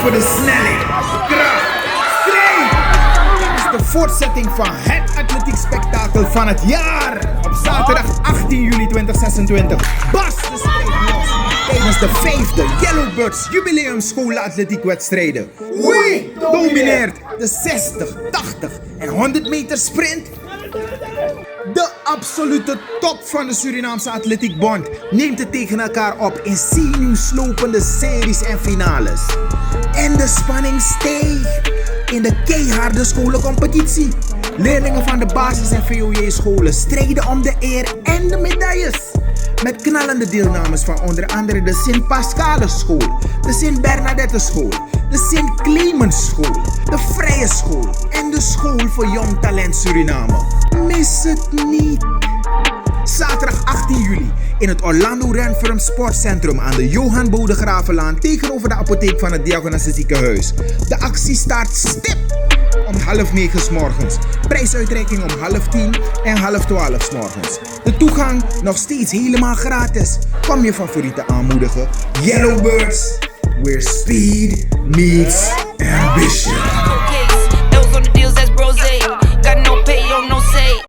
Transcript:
voor de snelheid, kracht, strijd. Dit is de voortzetting van het atletiek spektakel van het jaar. Op zaterdag 18 juli 2026 barst de strijd los tijdens de 5e Yellowbirds Jubileum Scholen Atletiekwedstrijden. Wie domineert de 60, 80 en 100 meter sprint? De absolute top van de Surinaamse Atletiekbond neemt het tegen elkaar op in zenuwslopende series en finales. En de spanning steegt in de keiharde scholencompetitie. Leerlingen van de basis- en VOJ-scholen strijden om de eer en de medailles. Met knallende deelnames van onder andere de Sint-Pascalus School, de Sint-Bernadette School, de Sint-Clemens School, de Vrije School en de School voor Jong Talent Suriname. Mis het niet! Zaterdag 18 juli in het Orlando Renfrew Sportcentrum aan de Johan Bodegravenlaan tegenover de apotheek van het Diakonale Ziekenhuis. De actie start stipt om 8:30 's morgens. Prijsuitreiking om 10:30 en 11:30 's morgens. De toegang nog steeds helemaal gratis. Kom je favorieten aanmoedigen. Yellowbirds, where speed meets ambition.